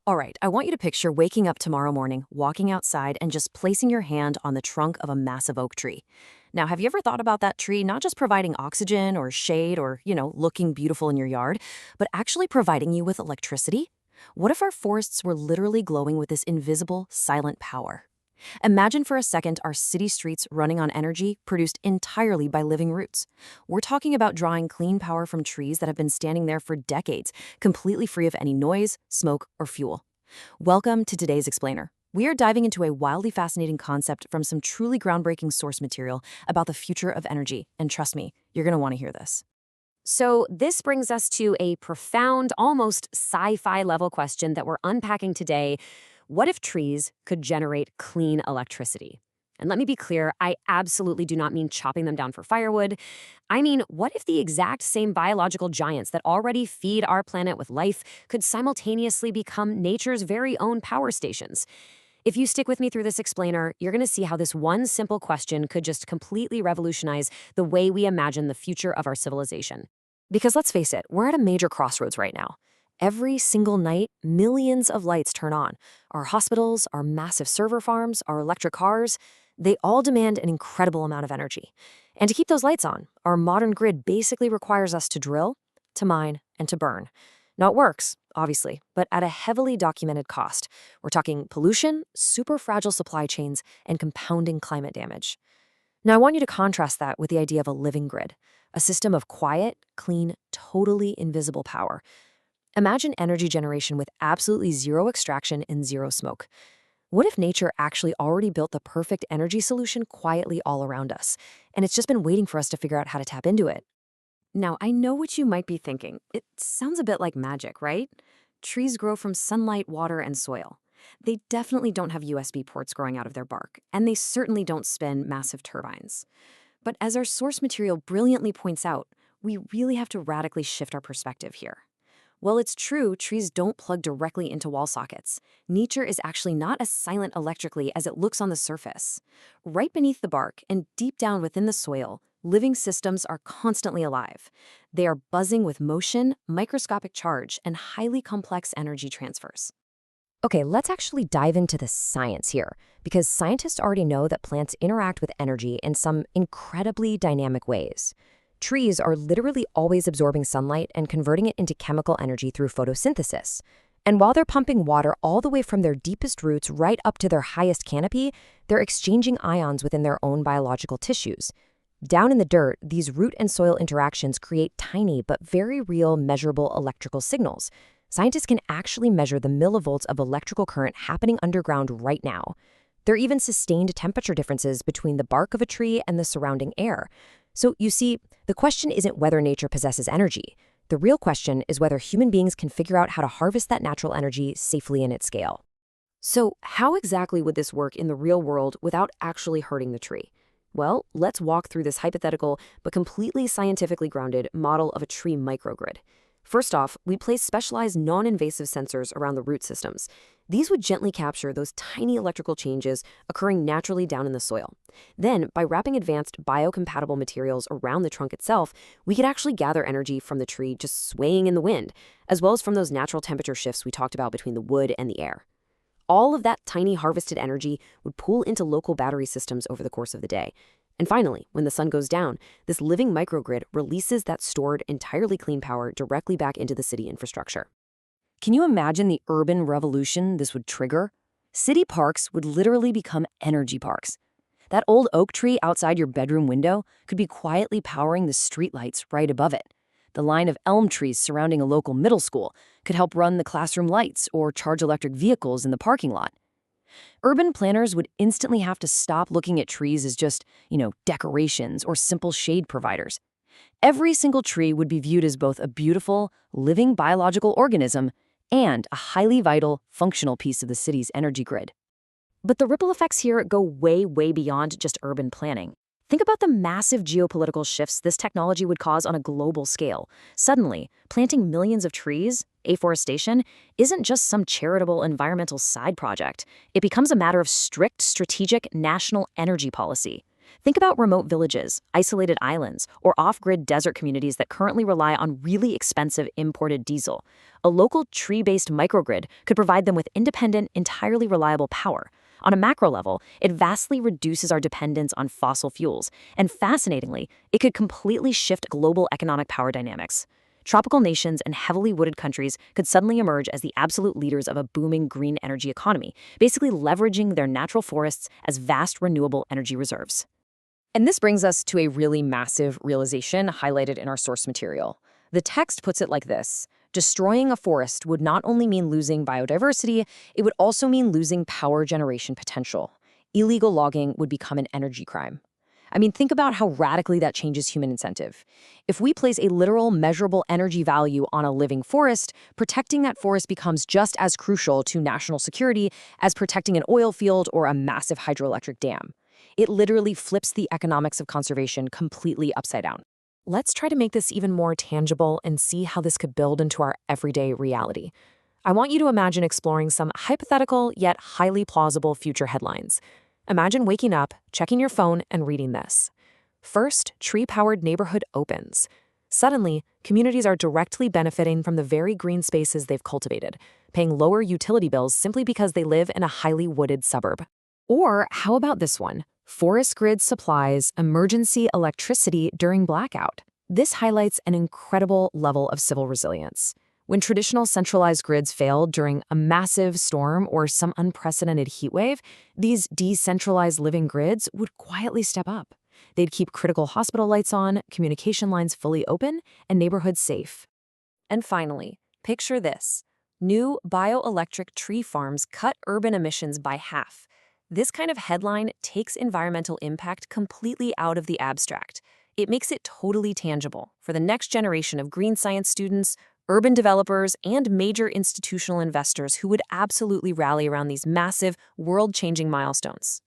All right, I want you to picture waking up tomorrow morning, walking outside, and just placing your hand on the trunk of a massive oak tree. Now, have you ever thought about that tree not just providing oxygen or shade or, looking beautiful in your yard, but actually providing you with electricity? What if our forests were literally glowing with this invisible, silent power? Imagine for a second our city streets running on energy produced entirely by living roots. We're talking about drawing clean power from trees that have been standing there for decades, completely free of any noise, smoke, or fuel. Welcome to today's Explainer. We are diving into a wildly fascinating concept from some truly groundbreaking source material about the future of energy. And trust me, you're going to want to hear this. So, this brings us to a profound, almost sci fi level question that we're unpacking today. What if trees could generate clean electricity? And let me be clear, I absolutely do not mean chopping them down for firewood. I mean, what if the exact same biological giants that already feed our planet with life could simultaneously become nature's very own power stations? If you stick with me through this explainer, you're going to see how this one simple question could just completely revolutionize the way we imagine the future of our civilization. Because let's face it, we're at a major crossroads right now. Every single night, millions of lights turn on. Our hospitals, our massive server farms, our electric cars, they all demand an incredible amount of energy. And to keep those lights on, our modern grid basically requires us to drill, to mine, and to burn. Now it works, obviously, but at a heavily documented cost. We're talking pollution, super fragile supply chains, and compounding climate damage. Now I want you to contrast that with the idea of a living grid, a system of quiet, clean, totally invisible power. Imagine energy generation with absolutely zero extraction and zero smoke. What if nature actually already built the perfect energy solution quietly all around us, and it's just been waiting for us to figure out how to tap into it? Now, I know what you might be thinking. It sounds a bit like magic, right? Trees grow from sunlight, water, and soil. They definitely don't have USB ports growing out of their bark, and they certainly don't spin massive turbines. But as our source material brilliantly points out, we really have to radically shift our perspective here. Well, it's true, trees don't plug directly into wall sockets. Nature is actually not as silent electrically as it looks on the surface. Right beneath the bark and deep down within the soil, living systems are constantly alive. They are buzzing with motion, microscopic charge, and highly complex energy transfers. Okay, let's actually dive into the science here, because scientists already know that plants interact with energy in some incredibly dynamic ways. Trees are literally always absorbing sunlight and converting it into chemical energy through photosynthesis. And while they're pumping water all the way from their deepest roots right up to their highest canopy, they're exchanging ions within their own biological tissues. Down in the dirt, these root and soil interactions create tiny but very real measurable electrical signals. Scientists can actually measure the millivolts of electrical current happening underground right now. There are even sustained temperature differences between the bark of a tree and the surrounding air. So you see, the question isn't whether nature possesses energy. The real question is whether human beings can figure out how to harvest that natural energy safely and at scale. So how exactly would this work in the real world without actually hurting the tree? Well, let's walk through this hypothetical but completely scientifically grounded model of a tree microgrid. First off, we place specialized non-invasive sensors around the root systems. These would gently capture those tiny electrical changes occurring naturally down in the soil. Then, by wrapping advanced biocompatible materials around the trunk itself, we could actually gather energy from the tree just swaying in the wind, as well as from those natural temperature shifts we talked about between the wood and the air. All of that tiny harvested energy would pool into local battery systems over the course of the day. And finally, when the sun goes down, this living microgrid releases that stored, entirely clean power directly back into the city infrastructure. Can you imagine the urban revolution this would trigger? City parks would literally become energy parks. That old oak tree outside your bedroom window could be quietly powering the streetlights right above it. The line of elm trees surrounding a local middle school could help run the classroom lights or charge electric vehicles in the parking lot. Urban planners would instantly have to stop looking at trees as just, decorations or simple shade providers. Every single tree would be viewed as both a beautiful, living biological organism and a highly vital, functional piece of the city's energy grid. But the ripple effects here go way, way beyond just urban planning. Think about the massive geopolitical shifts this technology would cause on a global scale. Suddenly, planting millions of trees, afforestation, isn't just some charitable environmental side project. It becomes a matter of strict strategic national energy policy. Think about remote villages, isolated islands, or off-grid desert communities that currently rely on really expensive imported diesel. A local tree-based microgrid could provide them with independent, entirely reliable power. On a macro level, it vastly reduces our dependence on fossil fuels, and fascinatingly, it could completely shift global economic power dynamics. Tropical nations and heavily wooded countries could suddenly emerge as the absolute leaders of a booming green energy economy, basically leveraging their natural forests as vast renewable energy reserves. And this brings us to a really massive realization highlighted in our source material. The text puts it like this: destroying a forest would not only mean losing biodiversity, it would also mean losing power generation potential. Illegal logging would become an energy crime. I mean, think about how radically that changes human incentive. If we place a literal, measurable energy value on a living forest, protecting that forest becomes just as crucial to national security as protecting an oil field or a massive hydroelectric dam. It literally flips the economics of conservation completely upside down. Let's try to make this even more tangible and see how this could build into our everyday reality. I want you to imagine exploring some hypothetical yet highly plausible future headlines. Imagine waking up, checking your phone, and reading this. First, tree-powered neighborhood opens. Suddenly, communities are directly benefiting from the very green spaces they've cultivated, paying lower utility bills simply because they live in a highly wooded suburb. Or how about this one? Forest grid supplies emergency electricity during blackout. This highlights an incredible level of civil resilience. When traditional centralized grids failed during a massive storm or some unprecedented heat wave, these decentralized living grids would quietly step up. They'd keep critical hospital lights on, communication lines fully open, and neighborhoods safe. And finally, picture this. New bioelectric tree farms cut urban emissions by half. This kind of headline takes environmental impact completely out of the abstract. It makes it totally tangible for the next generation of green science students, urban developers, and major institutional investors who would absolutely rally around these massive, world-changing milestones.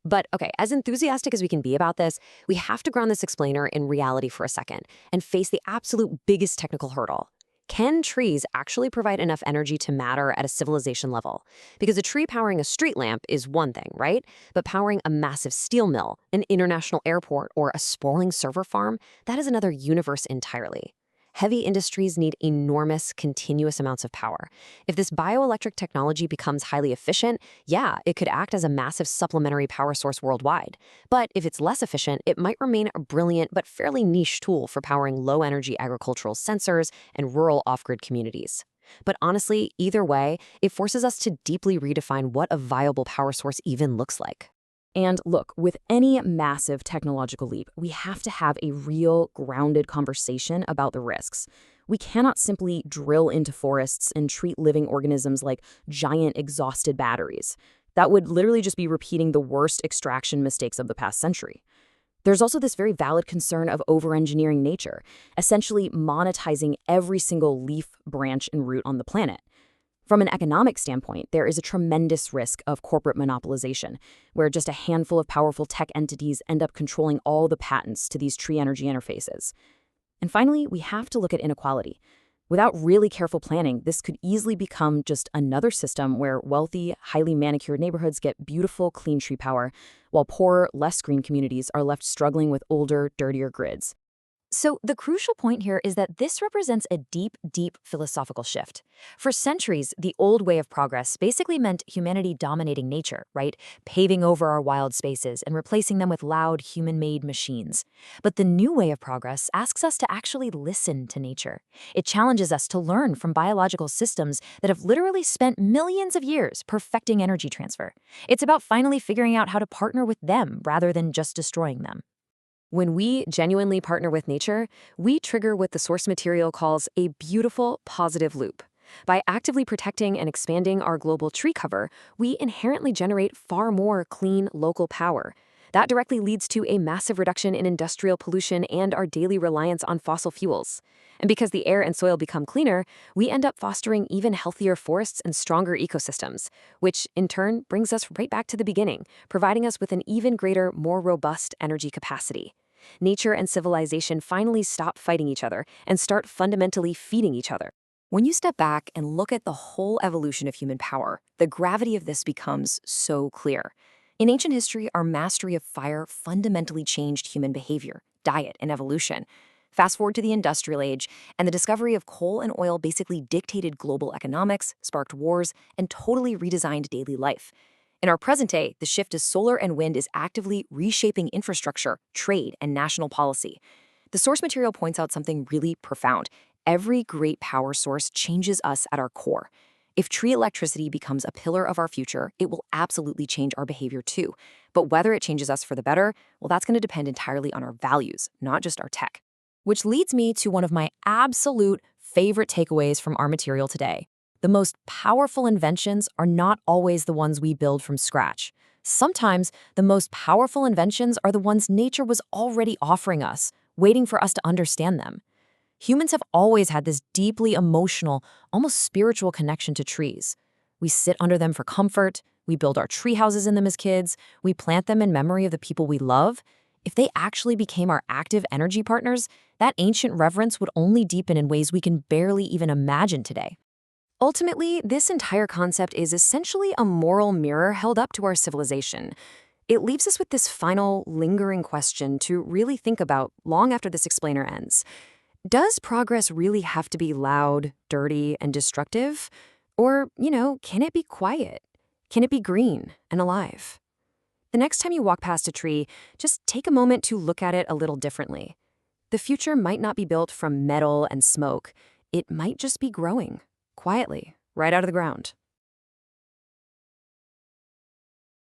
But okay, as enthusiastic as we can be about this, we have to ground this explainer in reality for a second and face the absolute biggest technical hurdle. Can trees actually provide enough energy to matter at a civilization level? Because a tree powering a street lamp is one thing, right? But powering a massive steel mill, an international airport, or a sprawling server farm, that is another universe entirely. Heavy industries need enormous, continuous amounts of power. If this bioelectric technology becomes highly efficient, yeah, it could act as a massive supplementary power source worldwide. But if it's less efficient, it might remain a brilliant but fairly niche tool for powering low-energy agricultural sensors and rural off-grid communities. But honestly, either way, it forces us to deeply redefine what a viable power source even looks like. And look, with any massive technological leap, we have to have a real, grounded conversation about the risks. We cannot simply drill into forests and treat living organisms like giant exhausted batteries. That would literally just be repeating the worst extraction mistakes of the past century. There's also this very valid concern of over-engineering nature, essentially monetizing every single leaf, branch, and root on the planet. From an economic standpoint, there is a tremendous risk of corporate monopolization, where just a handful of powerful tech entities end up controlling all the patents to these tree energy interfaces. And finally, we have to look at inequality. Without really careful planning, this could easily become just another system where wealthy, highly manicured neighborhoods get beautiful, clean tree power, while poorer, less green communities are left struggling with older, dirtier grids. So the crucial point here is that this represents a deep, deep philosophical shift. For centuries, the old way of progress basically meant humanity dominating nature, right? Paving over our wild spaces and replacing them with loud, human-made machines. But the new way of progress asks us to actually listen to nature. It challenges us to learn from biological systems that have literally spent millions of years perfecting energy transfer. It's about finally figuring out how to partner with them rather than just destroying them. When we genuinely partner with nature, we trigger what the source material calls a beautiful positive loop. By actively protecting and expanding our global tree cover, we inherently generate far more clean local power. That directly leads to a massive reduction in industrial pollution and our daily reliance on fossil fuels. And because the air and soil become cleaner, we end up fostering even healthier forests and stronger ecosystems, which in turn brings us right back to the beginning, providing us with an even greater, more robust energy capacity. Nature and civilization finally stop fighting each other and start fundamentally feeding each other. When you step back and look at the whole evolution of human power, the gravity of this becomes so clear. In ancient history, our mastery of fire fundamentally changed human behavior, diet, and evolution. Fast forward to the industrial age, and the discovery of coal and oil basically dictated global economics, sparked wars, and totally redesigned daily life. In our present day, the shift to solar and wind is actively reshaping infrastructure, trade, and national policy. The source material points out something really profound. Every great power source changes us at our core. If tree electricity becomes a pillar of our future, it will absolutely change our behavior too. But whether it changes us for the better, well, that's going to depend entirely on our values, not just our tech. Which leads me to one of my absolute favorite takeaways from our material today. The most powerful inventions are not always the ones we build from scratch. Sometimes the most powerful inventions are the ones nature was already offering us, waiting for us to understand them. Humans have always had this deeply emotional, almost spiritual connection to trees. We sit under them for comfort, we build our tree houses in them as kids, we plant them in memory of the people we love. If they actually became our active energy partners, that ancient reverence would only deepen in ways we can barely even imagine today. Ultimately, this entire concept is essentially a moral mirror held up to our civilization. It leaves us with this final, lingering question to really think about long after this explainer ends. Does progress really have to be loud, dirty, and destructive? Or, can it be quiet? Can it be green and alive? The next time you walk past a tree, just take a moment to look at it a little differently. The future might not be built from metal and smoke. It might just be growing, quietly, right out of the ground.